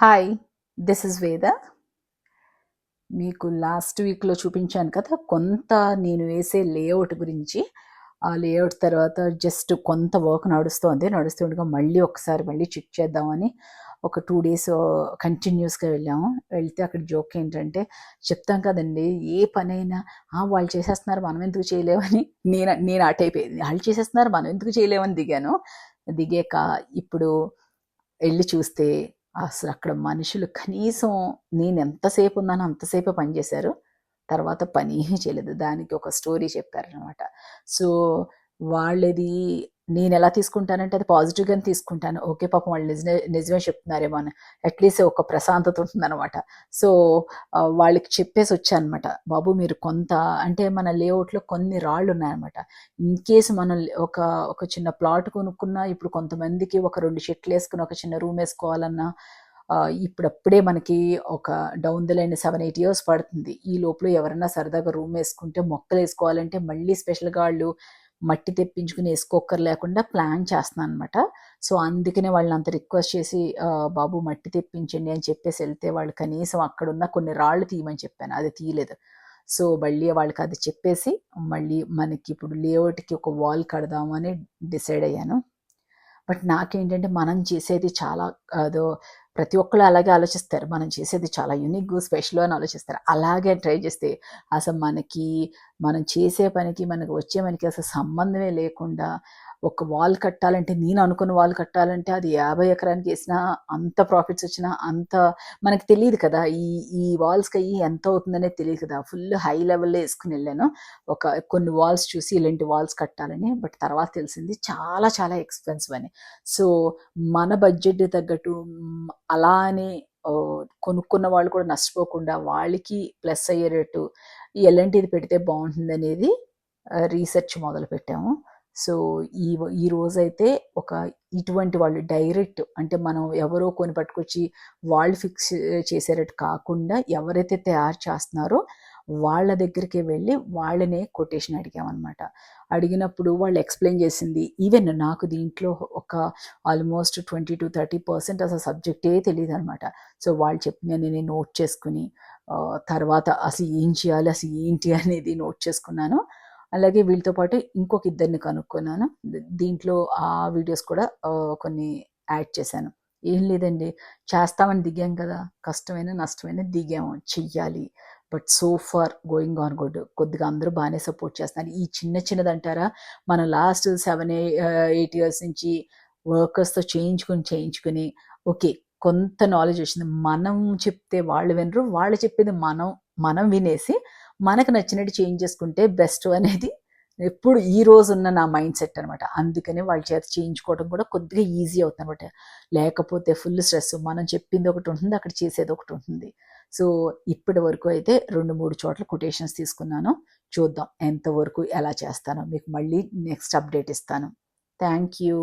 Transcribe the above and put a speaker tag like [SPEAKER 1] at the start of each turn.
[SPEAKER 1] Hi, this is వేద. మీకు last వీక్లో చూపించాను కదా కొంత నేను వేసే లేఅవుట్ గురించి. ఆ లేఅవుట్ తర్వాత జస్ట్ కొంత వర్క్ నడుస్తుండగా మళ్ళీ చెక్ చేద్దామని ఒక 2 days కంటిన్యూస్గా వెళ్తే అక్కడ జోక్ ఏంటంటే, చెప్తాం కదండి ఏ పనైనా వాళ్ళు చేసేస్తున్నారు మనం ఎందుకు చేయలేమని. నేను ఆ టైప్, వాళ్ళు చేసేస్తున్నారు మనం ఎందుకు చేయలేమని దిగాక ఇప్పుడు వెళ్ళి చూస్తే అసలు అక్కడ మనుషులు కనీసం నేను ఎంతసేపు ఉన్నానో అంతసేపే పనిచేశారు. తర్వాత పని చేయలేదు. దానికి ఒక స్టోరీ చెప్పారనమాట. సో వాళ్ళది నేను ఎలా తీసుకుంటానంటే అది పాజిటివ్గానే తీసుకుంటాను. ఓకే, పాపం వాళ్ళు నిజమే చెప్తున్నారేమో అని అట్లీస్ట్ ఒక ప్రశాంతత ఉంటుందన్నమాట. సో వాళ్ళకి చెప్పేసి వచ్చానమాట, బాబు మీరు కొంత అంటే మన లేఅవుట్లో కొన్ని రాళ్ళు ఉన్నాయన్నమాట. ఇన్ కేసు మనం ఒక ఒక చిన్న ప్లాట్ కొనుక్కున్నా, ఇప్పుడు కొంతమందికి ఒక 2 చెట్లు వేసుకుని ఒక చిన్న రూమ్ వేసుకోవాలన్నా ఇప్పుడప్పుడే మనకి ఒక డౌన్ ద లైన్ 7-8 years పడుతుంది. ఈ లోపల ఎవరైనా సరదాగా రూమ్ వేసుకుంటే, మొక్కలు వేసుకోవాలంటే మళ్ళీ స్పెషల్గా వాళ్ళు మట్టి తెప్పించుకుని వేసుకోక్కర్ లేకుండా ప్లాన్ చేస్తున్నాను అనమాట. సో అందుకనే వాళ్ళని అంత రిక్వెస్ట్ చేసి బాబు మట్టి తెప్పించండి అని చెప్పేసి వెళ్తే, వాళ్ళు కనీసం అక్కడున్న కొన్ని రాళ్ళు తీయమని చెప్పాను, అది తీయలేదు. సో మళ్ళీ వాళ్ళకి అది చెప్పేసి మళ్ళీ మనకి ఇప్పుడు లేఅవుట్కి ఒక వాల్ కడదామని డిసైడ్ అయ్యాను. బట్ నాకేంటంటే మనం చేసేది చాలా అదో ప్రతి ఒక్కళ్ళు అలాగే ఆలోచిస్తారు, మనం చేసేది చాలా యూనిక్ స్పెషల్ అని ఆలోచిస్తారు. అలాగే ట్రై చేస్తే అసలు మనం చేసే పనికి మనకు వచ్చే మనకి అసలు సంబంధమే లేకుండా ఒక వాల్ కట్టాలంటే, నేను అనుకున్న వాల్ కట్టాలంటే అది 50 ఎకరానికి వేసినా అంత ప్రాఫిట్స్ వచ్చినా అంత మనకి తెలియదు కదా. ఈ వాల్స్కి అయ్యి ఎంత అవుతుందనే తెలియదు కదా. ఫుల్ హై లెవెల్లో వేసుకుని వెళ్ళాను కొన్ని వాల్స్ చూసి ఇలాంటి వాల్స్ కట్టాలని. బట్ తర్వాత తెలిసింది చాలా చాలా ఎక్స్పెన్సివ్ అని. సో మన బడ్జెట్ తగ్గట్టు అలా అని కొనుక్కున్న వాళ్ళు కూడా నష్టపోకుండా వాళ్ళకి ప్లస్ అయ్యేటట్టు ఎలాంటిది పెడితే బాగుంటుంది అనేది రీసెర్చ్ మొదలు పెట్టాము. సో ఈ రోజైతే ఇటువంటి వాళ్ళు డైరెక్ట్ అంటే మనం ఎవరో కొని పట్టుకొచ్చి వాళ్ళు ఫిక్స్ చేసేటట్టు కాకుండా, ఎవరైతే తయారు చేస్తున్నారో వాళ్ళ దగ్గరికి వెళ్ళి వాళ్ళనే కొటేషన్ అడిగామన్నమాట. అడిగినప్పుడు వాళ్ళు ఎక్స్ప్లెయిన్ చేసింది, ఈవెన్ నాకు దీంట్లో ఒక ఆల్మోస్ట్ 20-30% అసలు సబ్జెక్టే తెలియదు అనమాట. సో వాళ్ళు చెప్పిన నేను నోట్ చేసుకుని తర్వాత అసలు ఏం చేయాలి, అసలు ఏంటి అనేది నోట్ చేసుకున్నాను. అలాగే వీళ్ళతో పాటు ఇంకొక ఇద్దరిని కనుక్కున్నాను. దీంట్లో ఆ వీడియోస్ కూడా కొన్ని యాడ్ చేశాను. ఏం లేదండి, చేస్తామని దిగాం కదా, కష్టమైన నష్టమైన దిగాము, చెయ్యాలి. But so far going on good. కొద్దిగా అందరూ బాగానే సపోర్ట్ చేస్తున్నారు. ఈ చిన్నదంటారా, మన లాస్ట్ 7-8 years నుంచి వర్కర్స్తో చేయించుకుని ఓకే కొంత నాలెడ్జ్ వచ్చింది. మనం చెప్తే వాళ్ళు వినరు, వాళ్ళు చెప్పేది మనం వినేసి మనకు నచ్చినట్టు చేంజ్ చేసుకుంటే బెస్ట్ అనేది ఎప్పుడు ఈ రోజు ఉన్న నా మైండ్ సెట్ అనమాట. అందుకని వాళ్ళ చేత చేయించుకోవడం కూడా కొద్దిగా ఈజీ అవుతుంది అనమాట. లేకపోతే ఫుల్ స్ట్రెస్, మనం చెప్పింది ఒకటి ఉంటుంది, అక్కడ చేసేది ఒకటి ఉంటుంది. సో ఇప్పటి వరకు అయితే 2-3 చోట్ల కొటేషన్స్ తీసుకున్నాను. చూద్దాం ఎంతవరకు ఎలా చేస్తానో, మీకు మళ్ళీ నెక్స్ట్ అప్డేట్ ఇస్తాను. Thank you.